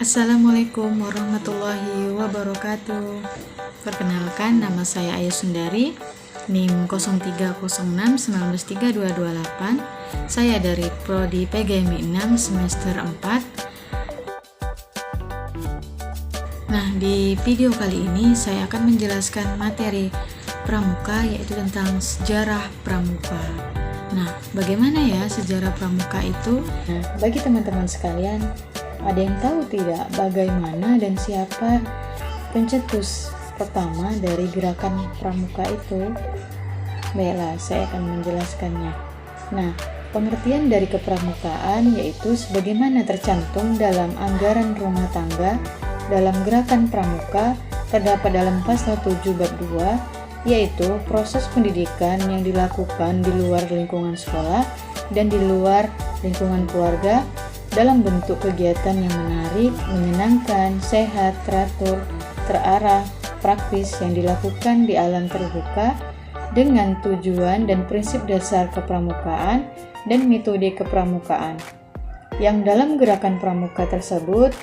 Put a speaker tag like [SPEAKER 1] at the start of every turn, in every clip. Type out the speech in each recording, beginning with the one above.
[SPEAKER 1] Assalamualaikum warahmatullahi wabarakatuh. Perkenalkan, nama saya Ayu Sundari, NIM 0306193228. Saya dari Prodi PGMI 6 semester 4. Nah, di video kali ini saya akan menjelaskan materi pramuka, yaitu tentang sejarah pramuka. Nah, bagaimana ya sejarah pramuka itu? Nah, bagi teman-teman sekalian, ada yang tahu tidak bagaimana dan siapa pencetus pertama dari gerakan pramuka itu? Baiklah, saya akan menjelaskannya. Nah, pengertian dari kepramukaan yaitu sebagaimana tercantum dalam anggaran rumah tangga dalam gerakan pramuka terdapat dalam pasal 7 bab 2, yaitu proses pendidikan yang dilakukan di luar lingkungan sekolah dan di luar lingkungan keluarga dalam bentuk kegiatan yang menarik, menyenangkan, sehat, teratur, terarah, praktis yang dilakukan di alam terbuka dengan tujuan dan prinsip dasar kepramukaan dan metode kepramukaan. Yang dalam gerakan pramuka tersebut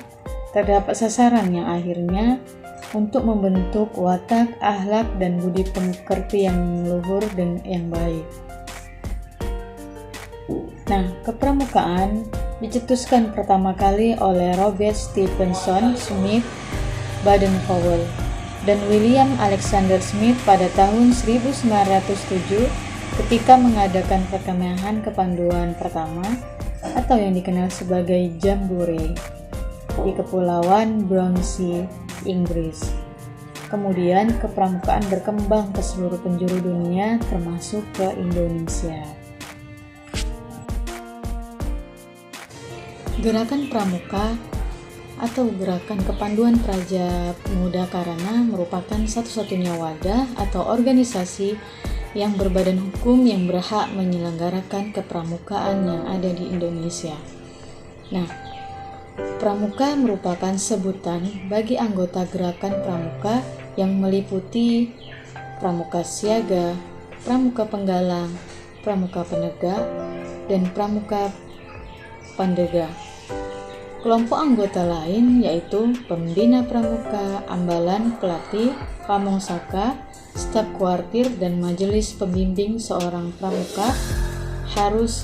[SPEAKER 1] terdapat sasaran yang akhirnya untuk membentuk watak, akhlak, dan budi pekerti yang luhur dan yang baik. Nah, kepramukaan dicetuskan pertama kali oleh Robert Stephenson Smith Baden-Powell dan William Alexander Smith pada tahun 1907 ketika mengadakan perkemahan kepanduan pertama atau yang dikenal sebagai Jamboree di Kepulauan Brownsea, Inggris. Kemudian kepramukaan berkembang ke seluruh penjuru dunia termasuk ke Indonesia. Gerakan pramuka atau gerakan kepanduan Praja Pemuda Karana merupakan satu-satunya wadah atau organisasi yang berbadan hukum yang berhak menyelenggarakan kepramukaan yang ada di Indonesia. Nah, pramuka merupakan sebutan bagi anggota gerakan pramuka yang meliputi pramuka siaga, pramuka penggalang, pramuka penegak, dan pramuka pandega. Kelompok anggota lain yaitu pembina pramuka, ambalan, pelatih, pamongsaka, staf kuartir, dan majelis pembimbing seorang pramuka harus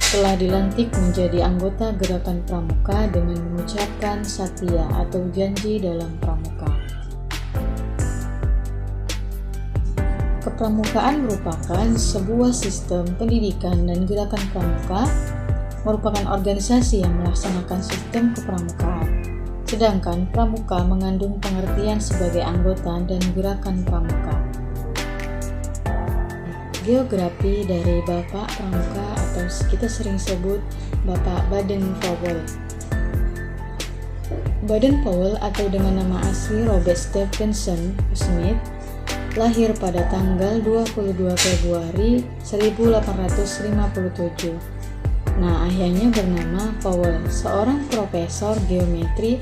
[SPEAKER 1] telah dilantik menjadi anggota gerakan pramuka dengan mengucapkan satya atau janji dalam pramuka. Kepramukaan merupakan sebuah sistem pendidikan dan gerakan pramuka merupakan organisasi yang melaksanakan sistem kepramukaan. Sedangkan pramuka mengandung pengertian sebagai anggota dan gerakan pramuka. Biografi dari Bapak Pramuka atau kita sering sebut Bapak Baden-Powell. Baden-Powell atau dengan nama asli Robert Stephenson Smith lahir pada tanggal 22 Februari 1857. Nah, ayahnya bernama Powell, seorang profesor geometri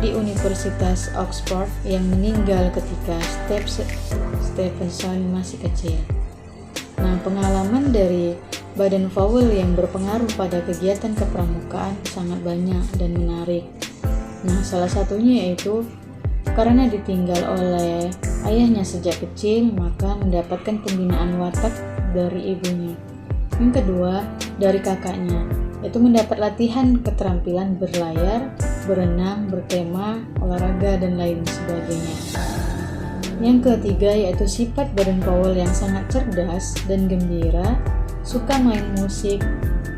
[SPEAKER 1] di Universitas Oxford yang meninggal ketika Stephenson masih kecil. Nah, pengalaman dari Baden-Powell yang berpengaruh pada kegiatan kepramukaan sangat banyak dan menarik. Nah, salah satunya yaitu karena ditinggal oleh ayahnya sejak kecil, maka mendapatkan pembinaan watak dari ibunya. Yang kedua, dari kakaknya, yaitu mendapat latihan keterampilan berlayar, berenang, berkemah, olahraga, dan lain sebagainya. Yang ketiga, yaitu sifat Baden-Powell yang sangat cerdas dan gembira, suka main musik,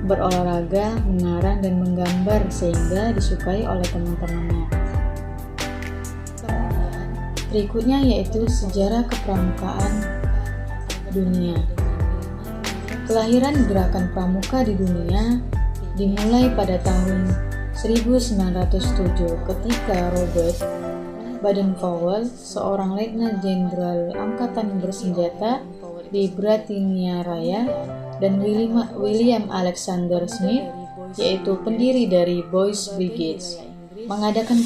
[SPEAKER 1] berolahraga, mengarang, dan menggambar sehingga disukai oleh teman-temannya. Berikutnya yaitu sejarah kepramukaan dunia. Kelahiran gerakan pramuka di dunia dimulai pada tahun 1907 ketika Robert Baden-Powell, seorang letnan jenderal angkatan bersenjata di Britania Raya, dan William Alexander Smith, yaitu pendiri dari Boys Brigade, mengadakan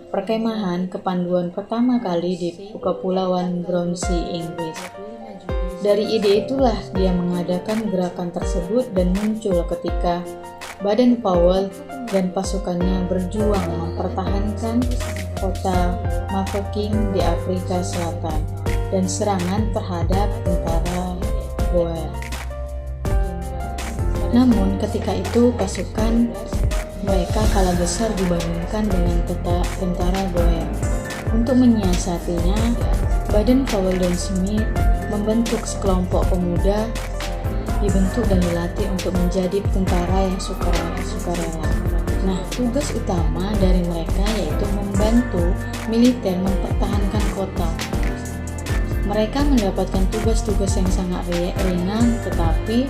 [SPEAKER 1] perkemahan kepanduan pertama kali di Kepulauan Brownsea, Inggris. Dari ide itulah dia mengadakan gerakan tersebut dan muncul ketika Baden-Powell dan pasukannya berjuang mempertahankan kota Mafeking di Afrika Selatan dan serangan terhadap tentara Boer. Namun ketika itu pasukan mereka kalah besar dibandingkan dengan tentara Boer. Untuk menyiasatinya, Baden-Powell dan Smith membentuk sekelompok pemuda dibentuk dan dilatih untuk menjadi tentara yang sukarela. Nah, tugas utama dari mereka yaitu membantu militer mempertahankan kota. Mereka mendapatkan tugas-tugas yang sangat ringan, tetapi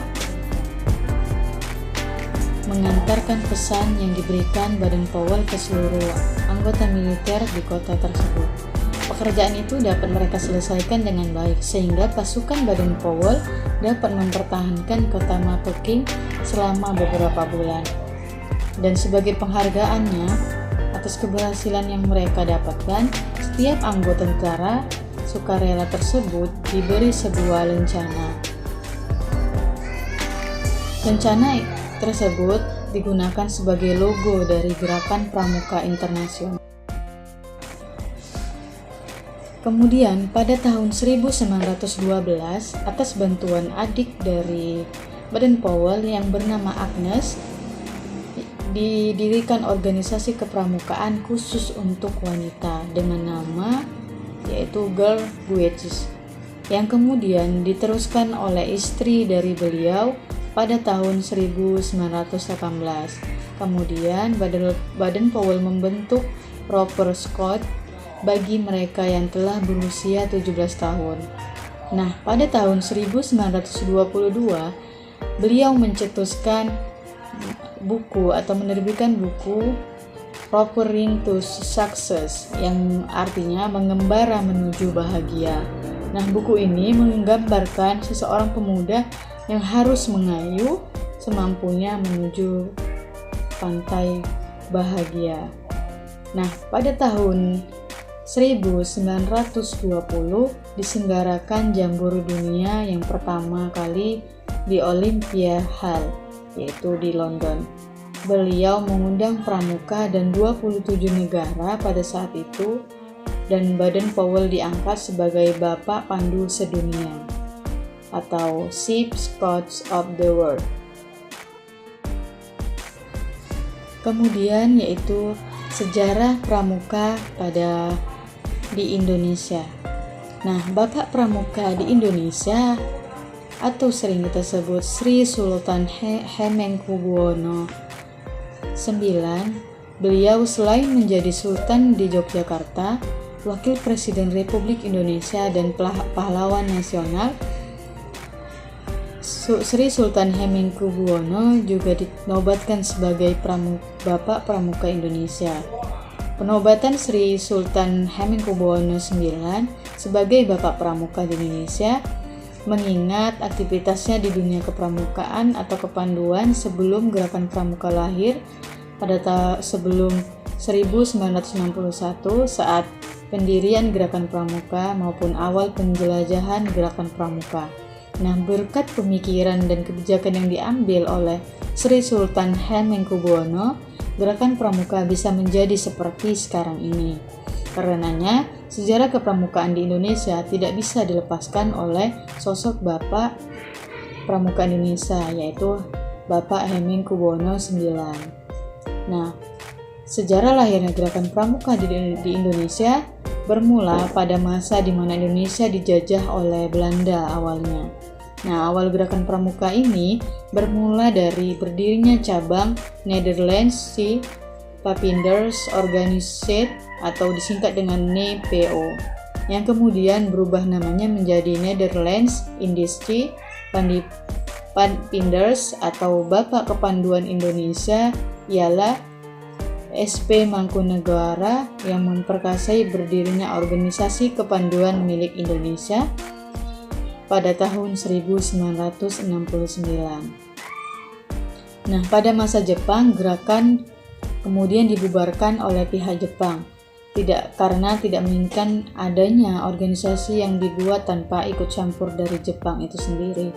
[SPEAKER 1] mengantarkan pesan yang diberikan Baden-Powell ke seluruh anggota militer di kota tersebut. Pekerjaan itu dapat mereka selesaikan dengan baik, sehingga pasukan Baden-Powell dapat mempertahankan kota Mafeking selama beberapa bulan. Dan sebagai penghargaannya atas keberhasilan yang mereka dapatkan, setiap anggota tentara sukarela tersebut diberi sebuah lencana. Lencana tersebut digunakan sebagai logo dari Gerakan Pramuka Internasional. Kemudian pada tahun 1912, atas bantuan adik dari Baden-Powell yang bernama Agnes, didirikan organisasi kepramukaan khusus untuk wanita dengan nama yaitu Girl Guides, yang kemudian diteruskan oleh istri dari beliau pada tahun 1918. Kemudian Baden-Powell membentuk Roper Scout bagi mereka yang telah berusia 17 tahun. Nah, pada tahun 1922, beliau mencetuskan buku atau menerbitkan buku Ropering to Success, yang artinya mengembara menuju bahagia. Nah, buku ini menggambarkan seseorang pemuda yang harus mengayuh semampunya menuju pantai bahagia. Nah, pada tahun 1920 diselenggarakan Jambore Dunia yang pertama kali di Olympia Hall, yaitu di London. Beliau mengundang pramuka dan 27 negara pada saat itu, dan Baden-Powell diangkat sebagai Bapak Pandu Sedunia atau Chief Scouts of the World. Kemudian yaitu sejarah pramuka di Indonesia. Nah, Bapak Pramuka di Indonesia atau sering kita sebut Sri Sultan Hamengkubuwono IX, beliau selain menjadi Sultan di Yogyakarta, Wakil Presiden Republik Indonesia dan pahlawan nasional, Sri Sultan Hamengkubuwono juga dinobatkan sebagai Bapak Pramuka Indonesia. Penobatan Sri Sultan Hamengkubuwono IX sebagai Bapak Pramuka di Indonesia mengingat aktivitasnya di dunia kepramukaan atau kepanduan sebelum Gerakan Pramuka lahir pada sebelum 1961 saat pendirian Gerakan Pramuka maupun awal penjelajahan Gerakan Pramuka. Nah, berkat pemikiran dan kebijakan yang diambil oleh Sri Sultan Hamengkubuwono, Gerakan Pramuka bisa menjadi seperti sekarang ini. Karenanya, sejarah kepramukaan di Indonesia tidak bisa dilepaskan oleh sosok Bapak Pramuka Indonesia, yaitu Bapak Hamengkubuwono IX. Nah, sejarah lahirnya Gerakan Pramuka di Indonesia bermula pada masa di mana Indonesia dijajah oleh Belanda awalnya. Nah, awal Gerakan Pramuka ini bermula dari berdirinya cabang Nederlandse Papinders Organisatie atau disingkat dengan NPO, yang kemudian berubah namanya menjadi Nederlands Indische Papinders atau Bapak Kepanduan Indonesia, ialah SP Mangkunegara, yang memperkasai berdirinya organisasi kepanduan milik Indonesia pada tahun 1969. Nah, pada masa Jepang, gerakan kemudian dibubarkan oleh pihak Jepang, karena tidak menginginkan adanya organisasi yang dibuat tanpa ikut campur dari Jepang itu sendiri.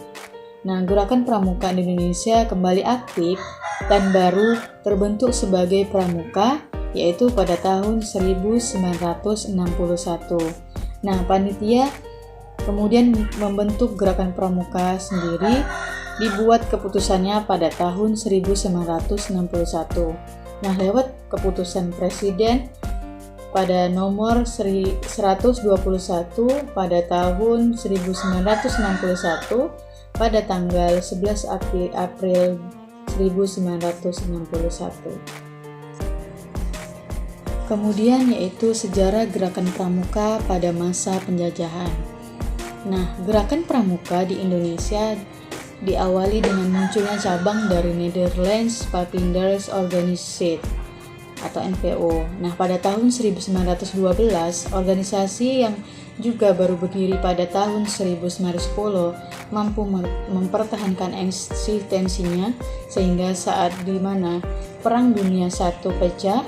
[SPEAKER 1] Nah, Gerakan Pramuka di Indonesia kembali aktif dan baru terbentuk sebagai Pramuka, yaitu pada tahun 1961. Nah, panitia kemudian membentuk Gerakan Pramuka sendiri, dibuat keputusannya pada tahun 1961. Nah, lewat keputusan Presiden pada nomor 121 pada tahun 1961 pada tanggal 11 April 1961. Kemudian yaitu sejarah Gerakan Pramuka pada masa penjajahan. Nah, Gerakan Pramuka di Indonesia diawali dengan munculnya cabang dari Netherlands Papinders Organisatie atau NPO. Nah, pada tahun 1912, organisasi yang juga baru berdiri pada tahun 1910 mampu mempertahankan eksistensinya sehingga saat di mana Perang Dunia I pecah,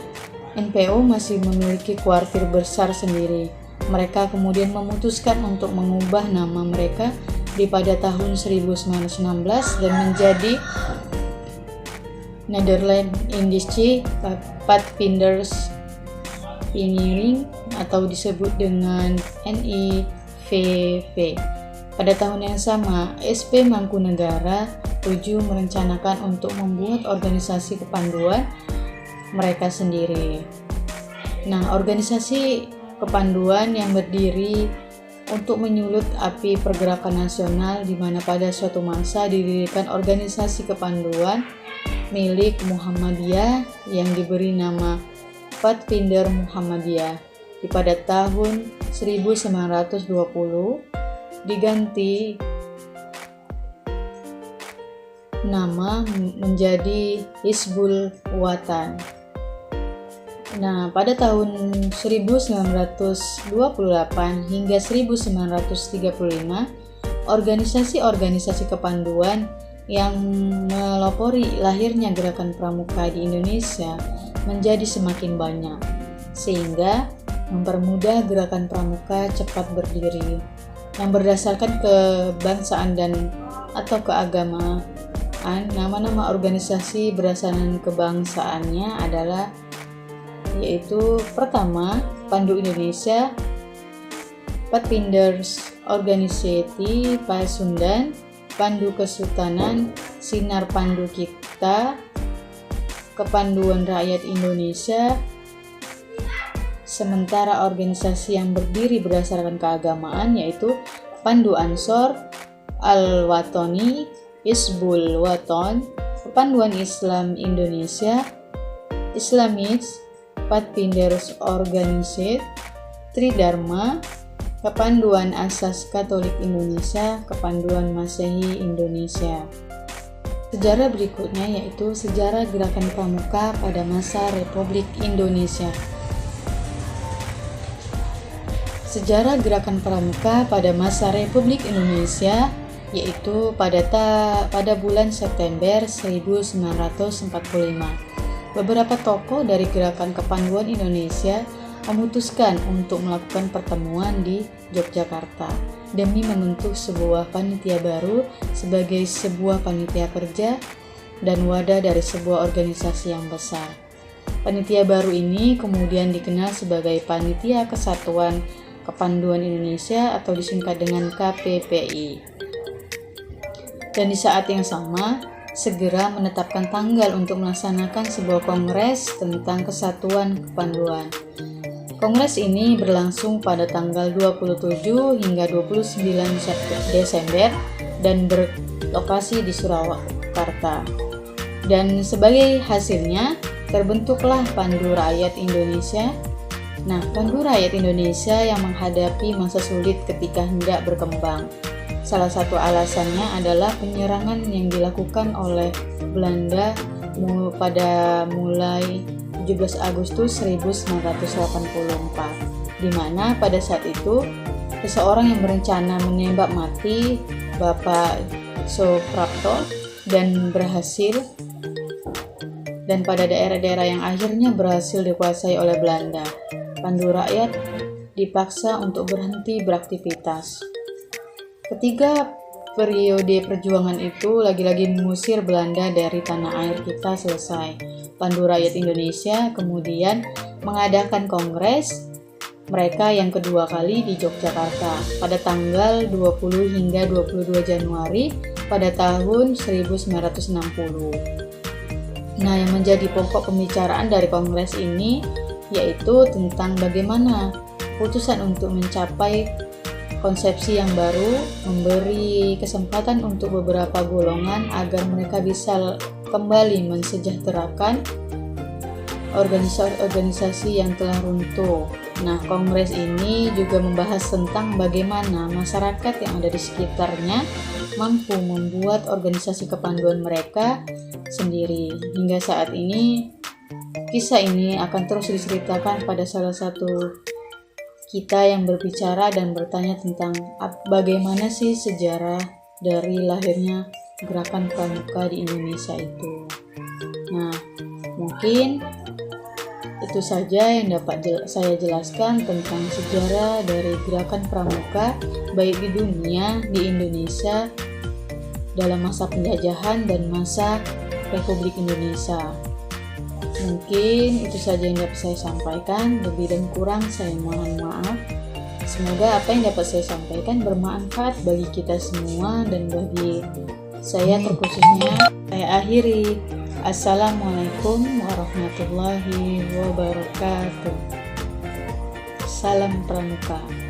[SPEAKER 1] NPO masih memiliki kuartir besar sendiri. Mereka kemudian memutuskan untuk mengubah nama mereka pada tahun 1916 dan menjadi Nederland-Indische Padvinders Vereniging atau disebut dengan NIVV. Pada tahun yang sama, SP Mangkunegara 7 merencanakan untuk membuat organisasi kepanduan mereka sendiri. Nah, organisasi kepanduan yang berdiri untuk menyulut api pergerakan nasional di mana pada suatu masa didirikan organisasi kepanduan milik Muhammadiyah yang diberi nama Padvinder Muhammadiyah. Pada tahun 1920 diganti nama menjadi Hizbul Watan. Nah, pada tahun 1928 hingga 1935, organisasi-organisasi kepanduan yang melopori lahirnya Gerakan Pramuka di Indonesia menjadi semakin banyak, sehingga mempermudah Gerakan Pramuka cepat berdiri yang berdasarkan kebangsaan dan atau keagamaan. Nama-nama organisasi berdasarkan kebangsaannya adalah yaitu pertama Pandu Indonesia, Padvinders Organisatie Pasundan, Pandu Kesultanan, Sinar Pandu Kita, Kepanduan Rakyat Indonesia. Sementara organisasi yang berdiri berdasarkan keagamaan yaitu Pandu Ansor, Al-Watani, Hizbul Watan, Kepanduan Islam Indonesia, Islamists, Padvinders Organisatie, Tridharma, Kepanduan Asas Katolik Indonesia, Kepanduan Masehi Indonesia. Sejarah berikutnya yaitu sejarah Gerakan Pramuka pada masa Republik Indonesia. Sejarah Gerakan Pramuka pada masa Republik Indonesia yaitu pada bulan September 1945. Beberapa tokoh dari Gerakan Kepanduan Indonesia memutuskan untuk melakukan pertemuan di Yogyakarta demi membentuk sebuah panitia baru sebagai sebuah panitia kerja dan wadah dari sebuah organisasi yang besar. Panitia baru ini kemudian dikenal sebagai Panitia Kesatuan Kepanduan Indonesia atau disingkat dengan KPPI. Dan di saat yang sama, segera menetapkan tanggal untuk melaksanakan sebuah kongres tentang kesatuan kepanduan. Kongres ini berlangsung pada tanggal 27 hingga 29 Desember dan berlokasi di Surakarta. Dan sebagai hasilnya, terbentuklah Pandu Rakyat Indonesia. Nah, Pandu Rakyat Indonesia yang menghadapi masa sulit ketika hendak berkembang. Salah satu alasannya adalah penyerangan yang dilakukan oleh Belanda pada mulai 17 Agustus 1984, di mana pada saat itu seseorang yang berencana menembak mati Bapak Soeprapto dan pada daerah-daerah yang akhirnya berhasil dikuasai oleh Belanda. Pandu Rakyat dipaksa untuk berhenti beraktivitas. Ketiga periode perjuangan itu lagi-lagi mengusir Belanda dari tanah air kita selesai. Pandu Rakyat Indonesia kemudian mengadakan kongres mereka yang kedua kali di Yogyakarta pada tanggal 20 hingga 22 Januari pada tahun 1960. Nah, yang menjadi pokok pembicaraan dari kongres ini yaitu tentang bagaimana putusan untuk mencapai konsepsi yang baru, memberi kesempatan untuk beberapa golongan agar mereka bisa kembali mensejahterakan organisasi yang telah runtuh. Nah, kongres ini juga membahas tentang bagaimana masyarakat yang ada di sekitarnya mampu membuat organisasi kepanduan mereka sendiri. Hingga saat ini, kisah ini akan terus diceritakan pada salah satu kita yang berbicara dan bertanya tentang bagaimana sih sejarah dari lahirnya gerakan pramuka di Indonesia itu. Nah, mungkin itu saja yang dapat saya jelaskan tentang sejarah dari gerakan pramuka baik di dunia, di Indonesia, dalam masa penjajahan dan masa Republik Indonesia. Mungkin itu saja yang dapat saya sampaikan, lebih dan kurang saya mohon maaf. Semoga apa yang dapat saya sampaikan bermanfaat bagi kita semua dan bagi saya terkhususnya. Saya akhiri. Assalamualaikum warahmatullahi wabarakatuh. Salam Pramuka.